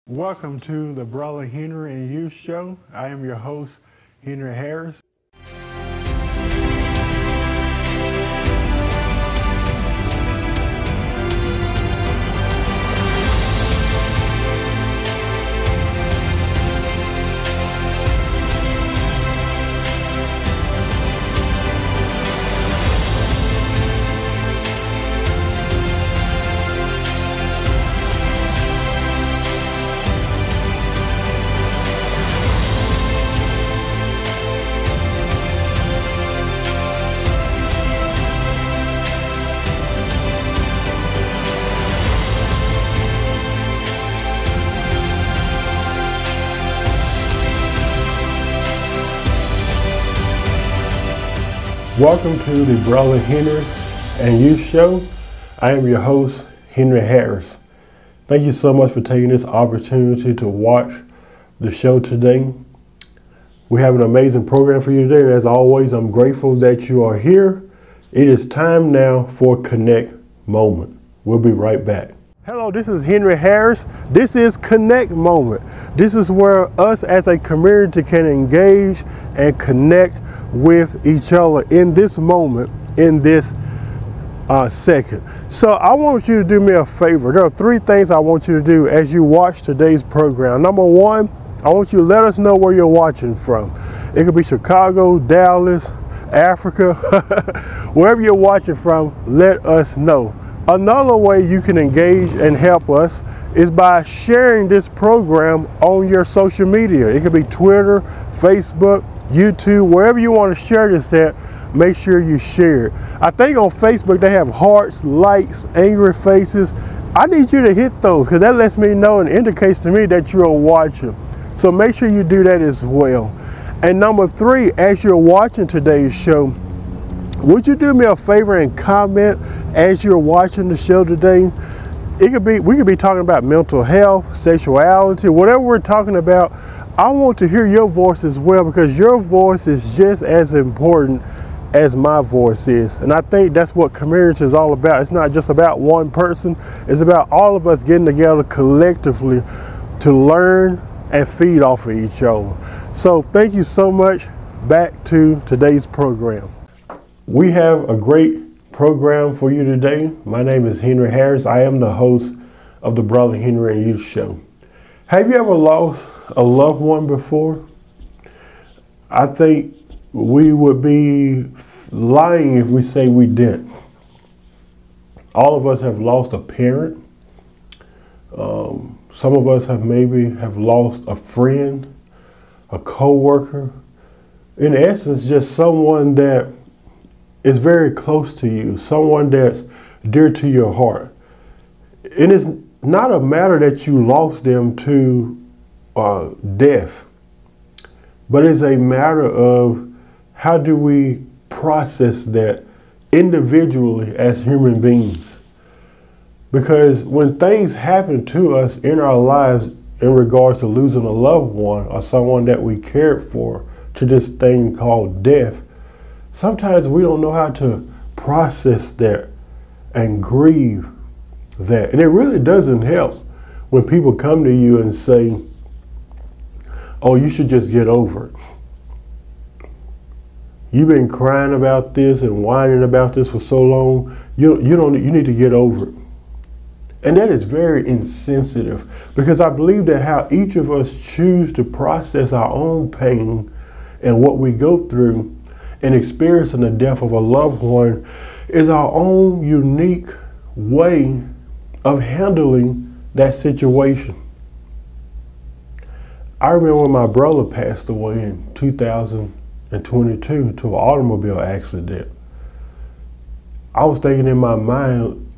Welcome to the Brother Henry and You Show. I am your host, Henry Harris. Welcome to the Brother Henry and You Show. I am your host, Henry Harris. Thank you so much for taking this opportunity to watch the show today. We have an amazing program for you today, and as always, I'm grateful that you are here. It is time now for Connect Moment. We'll be right back. Hello, this is Henry Harris. This is Connect Moment. This is where us as a community can engage and connect with each other in this moment, in this second. So I want you to do me a favor. There are three things I want you to do as you watch today's program. Number one, I want you to let us know where you're watching from. It could be Chicago, Dallas, Africa, wherever you're watching from, let us know. Another way you can engage and help us is by sharing this program on your social media. It could be Twitter, Facebook, YouTube, wherever you want to share this at, make sure you share it. I think on Facebook they have hearts, likes, angry faces. I need you to hit those because that lets me know and indicates to me that you're watching. So make sure you do that as well. And number three, as you're watching today's show, would you do me a favor and comment as you're watching the show today? We could be talking about mental health, sexuality, whatever we're talking about. I want to hear your voice as well because your voice is just as important as my voice is. And I think that's what community is all about. It's not just about one person. It's about all of us getting together collectively to learn and feed off of each other. So thank you so much. Back to today's program. We have a great program for you today. My name is Henry Harris. I am the host of the Brother Henry and You Show. Have you ever lost a loved one before? I think we would be lying if we say we didn't. All of us have lost a parent. Some of us have lost a friend, a co-worker. In essence, just someone that is very close to you, someone that's dear to your heart. It is not a matter that you lost them to death, but it's a matter of how do we process that individually as human beings. Because when things happen to us in our lives in regards to losing a loved one or someone that we cared for to this thing called death, sometimes we don't know how to process that and grieve that. And it really doesn't help when people come to you and say, oh, you should just get over it. You've been crying about this and whining about this for so long. You need to get over it. And that is very insensitive because I believe that how each of us choose to process our own pain and what we go through and experiencing the death of a loved one is our own unique way of handling that situation. I remember when my brother passed away in 2022 to an automobile accident. I was thinking in my mind,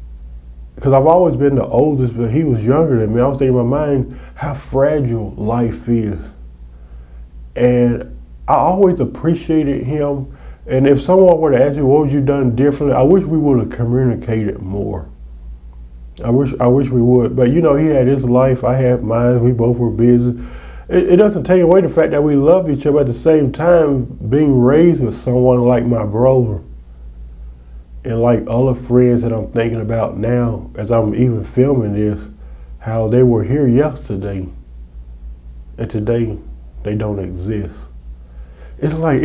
because I've always been the oldest, but he was younger than me, I was thinking in my mind how fragile life is. And I always appreciated him. And if someone were to ask me, what would you done differently? I wish we would have communicated more. I wish we would. But you know, he had his life, I had mine, we both were busy. It doesn't take away the fact that we love each other, but at the same time, being raised with someone like my brother and like other friends that I'm thinking about now as I'm even filming this, how they were here yesterday and today they don't exist. It's like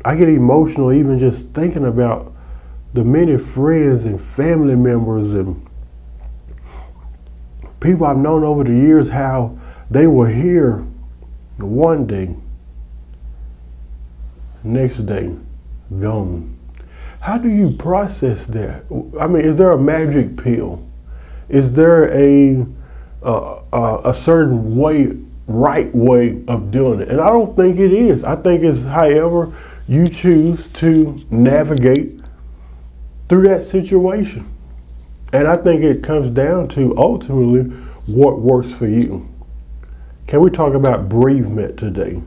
I get emotional even just thinking about the many friends and family members and people I've known over the years, how they were here one day, next day, gone. How do you process that? I mean, is there a magic pill? Is there a certain way, right way of doing it? And I don't think it is. I think it's however you choose to navigate through that situation. And I think it comes down to ultimately what works for you. Can we talk about bereavement today?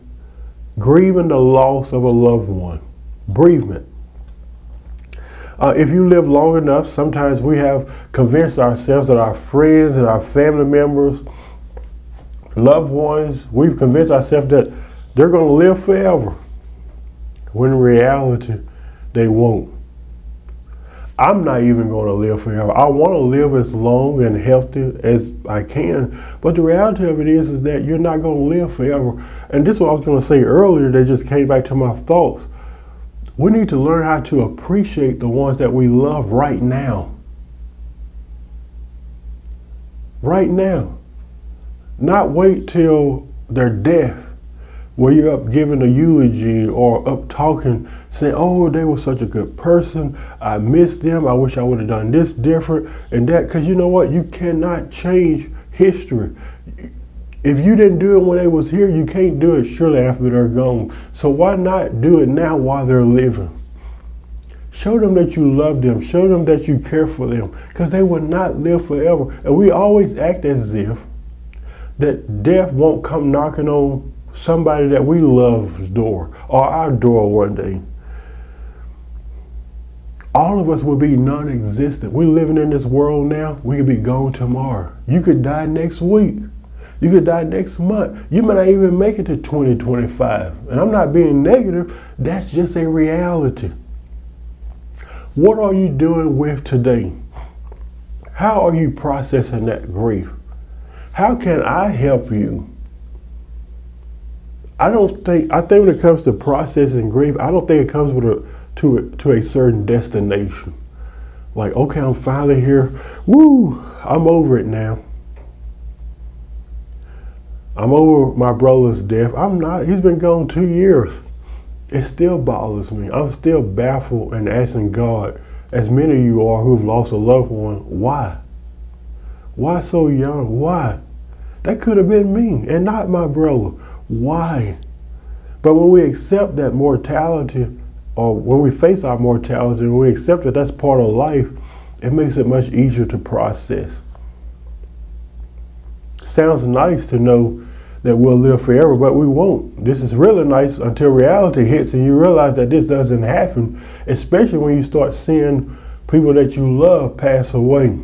Grieving the loss of a loved one. Bereavement. If you live long enough, sometimes we have convinced ourselves that our friends and our family members, loved ones, we've convinced ourselves that they're going to live forever, when in reality, they won't. I'm not even going to live forever. I want to live as long and healthy as I can. But the reality of it is that you're not going to live forever. And this is what I was going to say earlier that just came back to my thoughts. We need to learn how to appreciate the ones that we love right now. Right now. Not wait till their death, where you're up giving a eulogy or up talking, saying, oh, they were such a good person. I miss them. I wish I would have done this different and that. Because you know what? You cannot change history. If you didn't do it when they was here, you can't do it surely after they're gone. So why not do it now while they're living? Show them that you love them. Show them that you care for them, because they will not live forever. And we always act as if that death won't come knocking on somebody that we love's door or our door one day. All of us will be non-existent. We're living in this world now. We could be gone tomorrow. You could die next week. You could die next month. You might not even make it to 2025. And I'm not being negative. That's just a reality. What are you doing with today? How are you processing that grief? How can I help you? I think when it comes to processing grief, I don't think it comes with to a certain destination. Like, okay, I'm finally here. Woo, I'm over it now. I'm over my brother's death. I'm not. He's been gone 2 years. It still bothers me. I'm still baffled and asking God, as many of you are who've lost a loved one, why? Why so young? Why? That could have been me and not my brother. Why? But when we accept that mortality, or when we face our mortality, when we accept that that's part of life, it makes it much easier to process. Sounds nice to know that we'll live forever, but we won't. This is really nice until reality hits and you realize that this doesn't happen, especially when you start seeing people that you love pass away.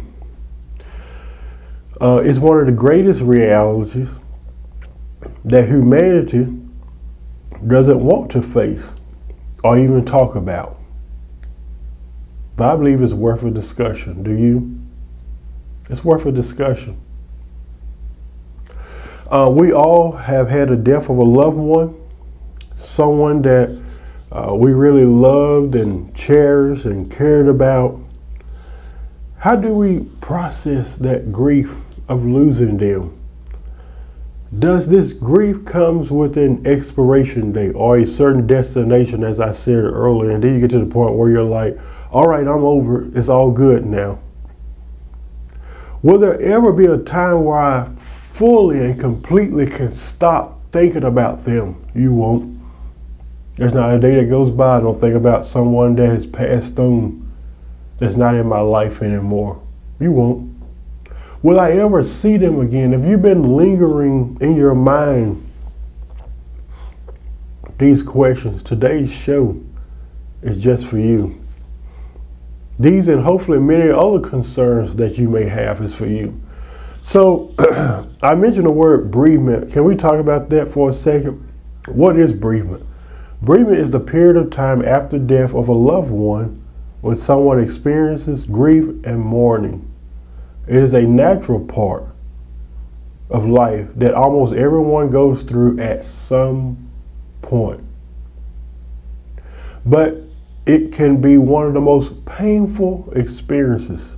It's one of the greatest realities that humanity doesn't want to face or even talk about. But I believe it's worth a discussion. Do you? It's worth a discussion. We all have had a death of a loved one, someone that we really loved and cherished and cared about. How do we process that grief of losing them? Does this grief comes with an expiration date or a certain destination, as I said earlier, and then you get to the point where you're like, all right, I'm over it. It's all good now. Will there ever be a time where I fully and completely can stop thinking about them? You won't. There's not a day that goes by I don't think about someone that has passed on, that's not in my life anymore. You won't. Will I ever see them again? If you've been lingering in your mind these questions, today's show is just for you. These and hopefully many other concerns that you may have is for you. So I mentioned the word bereavement. Can we talk about that for a second? What is bereavement? Bereavement is the period of time after death of a loved one when someone experiences grief and mourning. It is a natural part of life that almost everyone goes through at some point. But it can be one of the most painful experiences.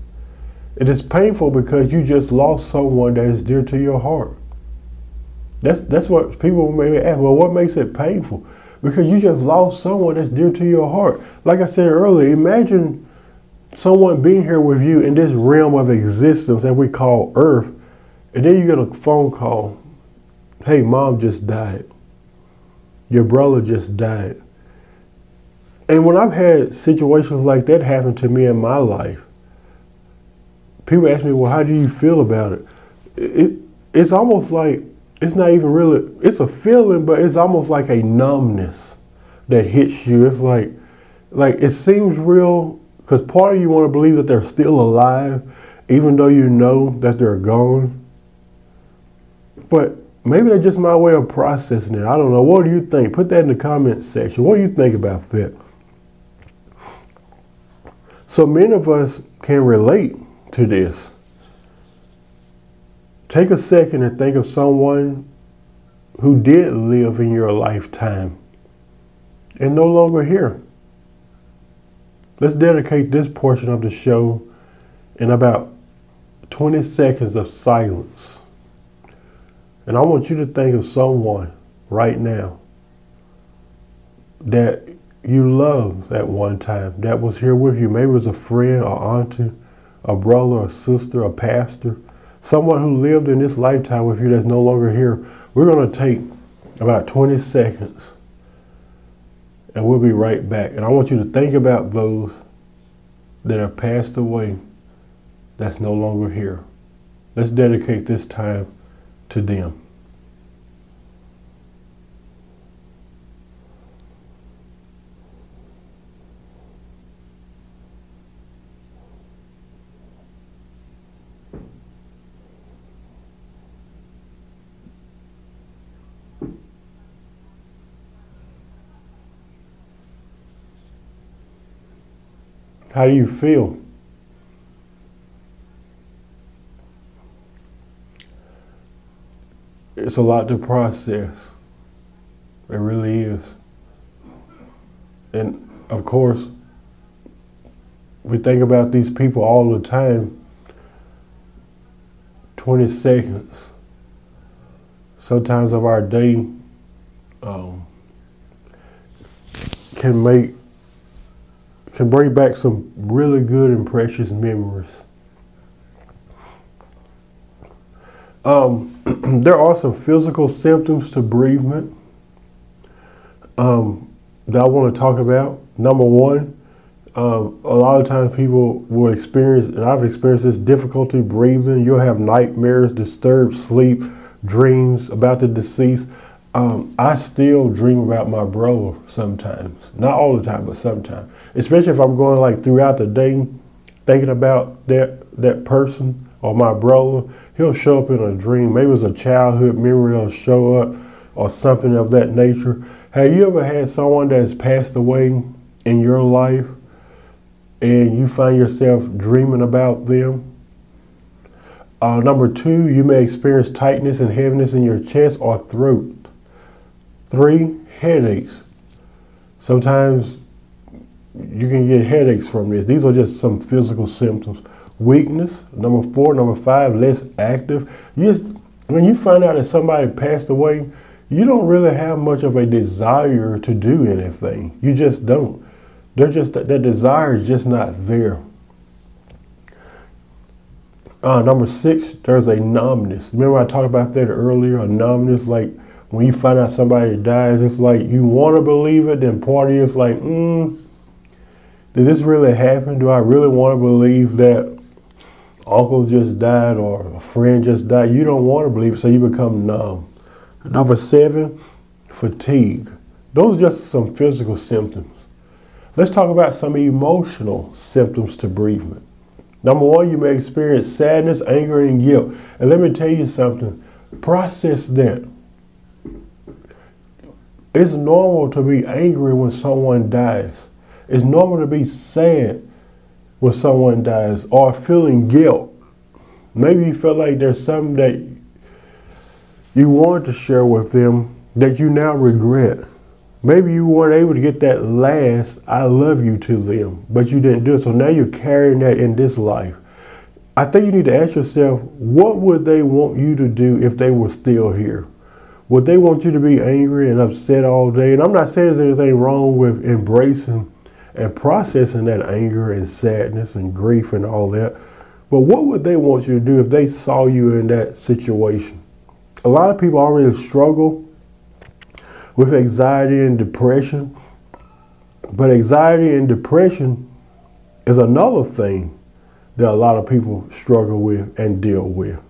It is painful because you just lost someone that is dear to your heart. That's what people maybe ask. Well, what makes it painful? Because you just lost someone that's dear to your heart. Like I said earlier, imagine someone being here with you in this realm of existence that we call Earth, and then you get a phone call. Hey, mom just died. Your brother just died. And when I've had situations like that happen to me in my life, people ask me, well, how do you feel about it? It's almost like, it's not even really, it's a feeling, but it's almost like a numbness that hits you. It's like it seems real, because part of you want to believe that they're still alive, even though you know that they're gone. But maybe that's just my way of processing it. I don't know. What do you think? Put that in the comment section. What do you think about that? So many of us can relate to this. Take a second and think of someone who did live in your lifetime and no longer here. Let's dedicate this portion of the show in about 20 seconds of silence. And I want you to think of someone right now that you loved at one time, that was here with you. Maybe it was a friend, or auntie, a brother, a sister, a pastor, someone who lived in this lifetime with you that's no longer here. We're going to take about 20 seconds and we'll be right back. And I want you to think about those that have passed away that's no longer here. Let's dedicate this time to them. How do you feel? It's a lot to process. It really is. And of course, we think about these people all the time. 20 seconds, sometimes of our day, can bring back some really good and precious memories. There are some physical symptoms to bereavement that I want to talk about. Number one, a lot of times people will experience, and I've experienced this, difficulty breathing. You'll have nightmares, disturbed sleep, dreams about the deceased. I still dream about my brother sometimes. Not all the time, but sometimes. Especially if I'm going like throughout the day thinking about that person or my brother. He'll show up in a dream. Maybe it's a childhood memory that'll show up or something of that nature. Have you ever had someone that has passed away in your life and you find yourself dreaming about them? Number two, you may experience tightness and heaviness in your chest or throat. 3, headaches. Sometimes you can get headaches from this. These are just some physical symptoms. Weakness. Number 4. Number 5, less active. When you find out that somebody passed away, you don't really have much of a desire to do anything. You just don't. That desire is just not there. Number 6, there's a numbness. Remember I talked about that earlier, a numbness, like when you find out somebody dies, it's like you want to believe it, then part of you is like, did this really happen? Do I really want to believe that uncle just died or a friend just died? You don't want to believe it, so you become numb. Number 7, fatigue. Those are just some physical symptoms. Let's talk about some emotional symptoms to bereavement. Number 1, you may experience sadness, anger, and guilt. And let me tell you something, process that. It's normal to be angry when someone dies. It's normal to be sad when someone dies or feeling guilt Maybe you feel like there's something that you wanted to share with them that you now regret. Maybe you weren't able to get that last I love you to them, but you didn't do it. So now you're carrying that in this life. I think you need to ask yourself, what would they want you to do if they were still here? Would they want you to be angry and upset all day? And I'm not saying there's anything wrong with embracing and processing that anger and sadness and grief and all that. But what would they want you to do if they saw you in that situation? A lot of people already struggle with anxiety and depression. But anxiety and depression is another thing that a lot of people struggle with and deal with.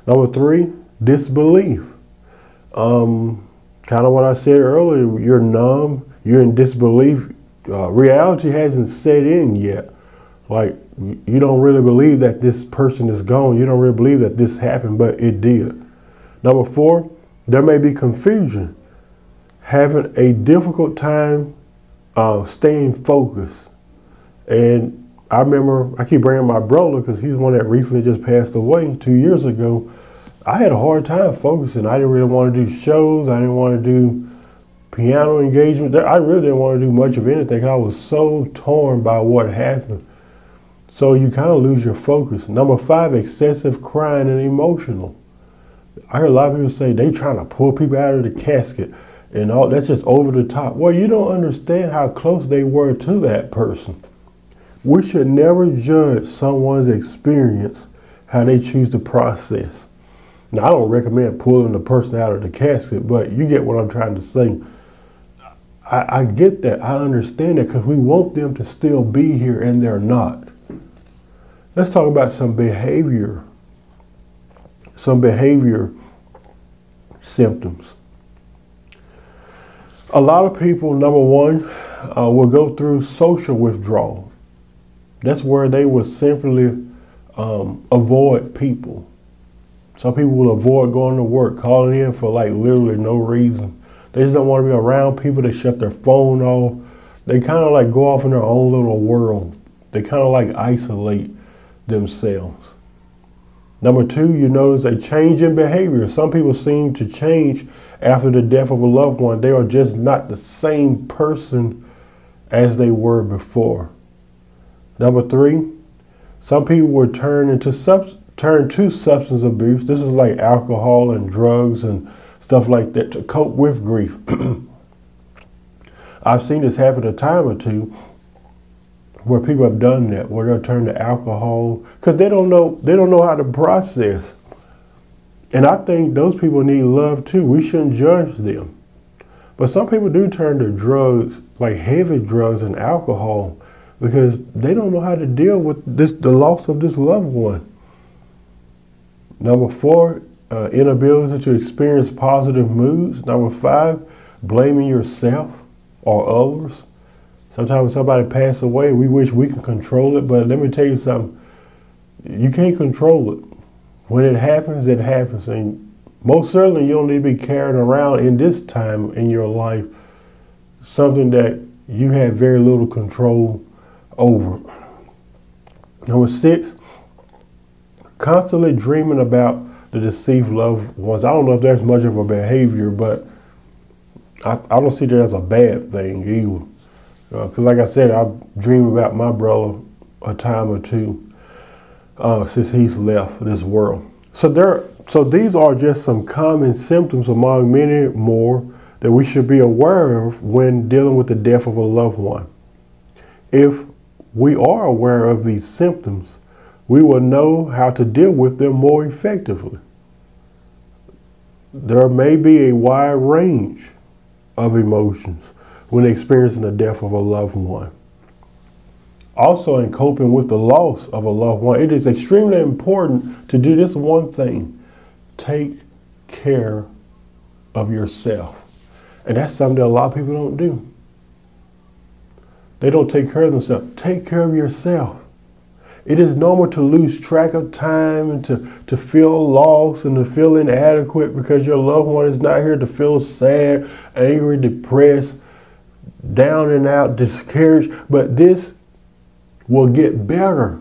Number 3, disbelief. Kind of what I said earlier, you're numb, you're in disbelief. Reality hasn't set in yet. Like, you don't really believe that this person is gone. You don't really believe that this happened, but it did. Number 4, there may be confusion. Having a difficult time staying focused. And I remember, I keep bringing my brother because he's one that recently just passed away 2 years ago. I had a hard time focusing. I didn't really want to do shows. I didn't want to do piano engagement. I really didn't want to do much of anything. I was so torn by what happened. So you kind of lose your focus. Number 5, excessive crying and emotional. I heard a lot of people say they trying to pull people out of the casket and all. That's just over the top. Well, you don't understand how close they were to that person. We should never judge someone's experience how they choose to process. Now, I don't recommend pulling the person out of the casket, but you get what I'm trying to say. I get that. I understand that because we want them to still be here and they're not. Let's talk about some behavior symptoms. A lot of people, number 1, will go through social withdrawal. That's where they will simply avoid people. Some people will avoid going to work, calling in for like literally no reason. They just don't want to be around people. They shut their phone off. They kind of like go off in their own little world. They kind of like isolate themselves. Number 2, you notice a change in behavior. Some people seem to change after the death of a loved one. They are just not the same person as they were before. Number 3, some people will turn to substance abuse. This is like alcohol and drugs and stuff like that to cope with grief. I've seen this happen a time or two where people have done that, where they'll turn to alcohol because they don't know how to process. And I think those people need love too. We shouldn't judge them. But some people do turn to drugs, like heavy drugs and alcohol, because they don't know how to deal with the loss of this loved one. Number 4, inability to experience positive moods. Number 5, blaming yourself or others. Sometimes when somebody passes away, we wish we could control it, but let me tell you something. You can't control it. When it happens, it happens. And most certainly you don't need to be carrying around in this time in your life something that you have very little control over. Number 6, constantly dreaming about the deceased loved ones. I don't know if there's much of a behavior, but I don't see that as a bad thing either. Because like I said, I've dreamed about my brother a time or two since he's left this world. So these are just some common symptoms among many more that we should be aware of when dealing with the death of a loved one. If we are aware of these symptoms, we will know how to deal with them more effectively. There may be a wide range of emotions when experiencing the death of a loved one. Also, in coping with the loss of a loved one, it is extremely important to do this one thing: take care of yourself. And that's something that a lot of people don't do. They don't take care of themselves. Take care of yourself. It is normal to lose track of time and to feel lost and to feel inadequate because your loved one is not here, to feel sad, angry, depressed, down and out, discouraged. But this will get better.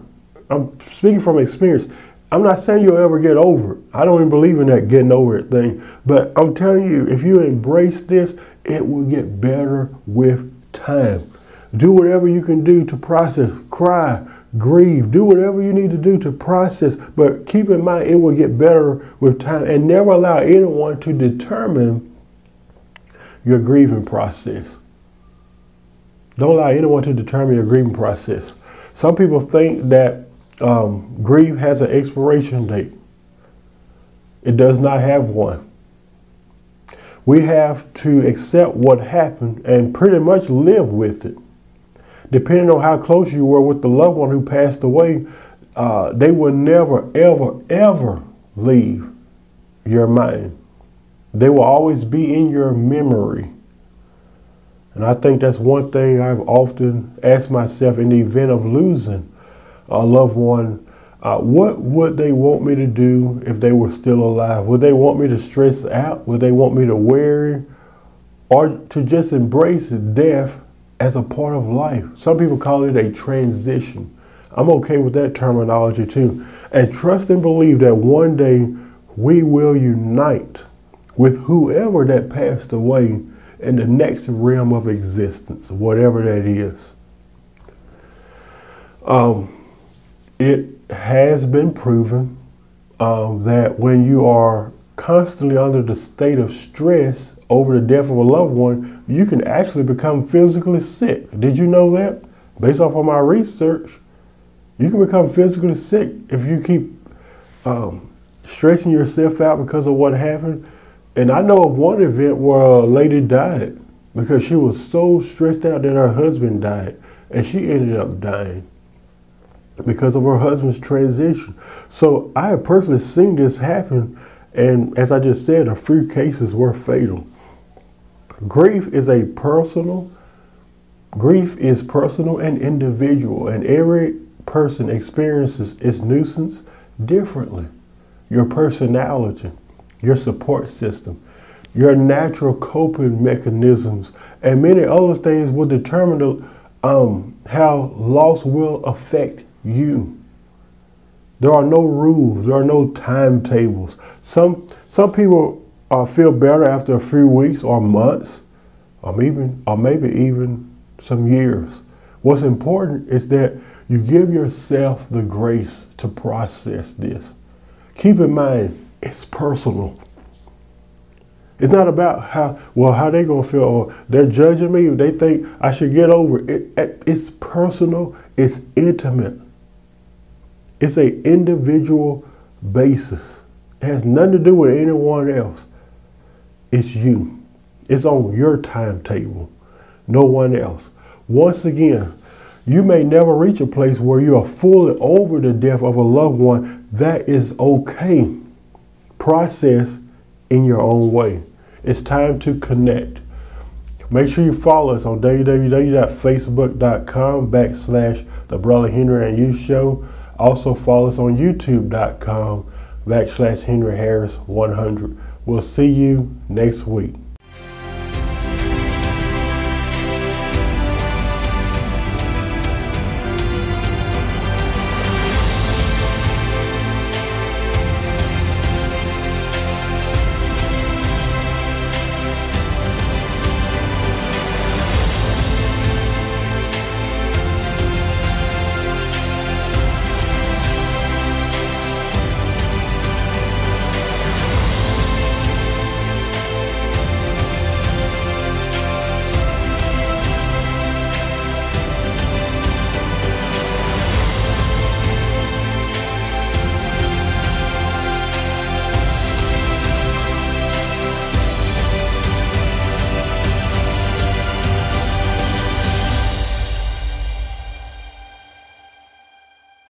I'm speaking from experience. I'm not saying you'll ever get over it. I don't even believe in that getting over it thing. But I'm telling you, if you embrace this, it will get better with time. Do whatever you can do to process, cry, grieve, do whatever you need to do to process. But keep in mind, it will get better with time, and never allow anyone to determine your grieving process. Don't allow anyone to determine your grieving process. Some people think that grief has an expiration date. It does not have one. We have to accept what happened and pretty much live with it. Depending on how close you were with the loved one who passed away, they will never, ever, ever leave your mind. They will always be in your memory. And I think that's one thing I've often asked myself in the event of losing a loved one. What would they want me to do if they were still alive? Would they want me to stress out? Would they want me to worry? Or to just embrace death as a part of life? Some people call it a transition. I'm okay with that terminology too. And trust and believe that one day we will unite with whoever that passed away in the next realm of existence, whatever that is. It has been proven that when you are constantly under the state of stress over the death of a loved one, you can actually become physically sick. Did you know that? Based off of my research, you can become physically sick if you keep stressing yourself out because of what happened. And I know of one event where a lady died because she was so stressed out that her husband died, and she ended up dying because of her husband's transition. So I have personally seen this happen, and as I just said, a few cases were fatal. Grief is personal and individual, and every person experiences its nuisance differently. Your personality, your support system, your natural coping mechanisms, and many other things will determine how loss will affect you. There are no rules. There are no timetables. Some people feel better after a few weeks or months, or maybe even some years. What's important is that you give yourself the grace to process this. Keep in mind, it's personal. It's not about how they gonna feel, or they're judging me, they think I should get over it. It's personal, it's intimate. It's an individual basis. It has nothing to do with anyone else. It's you. It's on your timetable, no one else. Once again, you may never reach a place where you are fully over the death of a loved one. That is okay. Process in your own way. It's time to connect. Make sure you follow us on www.facebook.com/The Brother Henry and You Show. Also follow us on youtube.com/Henry Harris 100. We'll see you next week.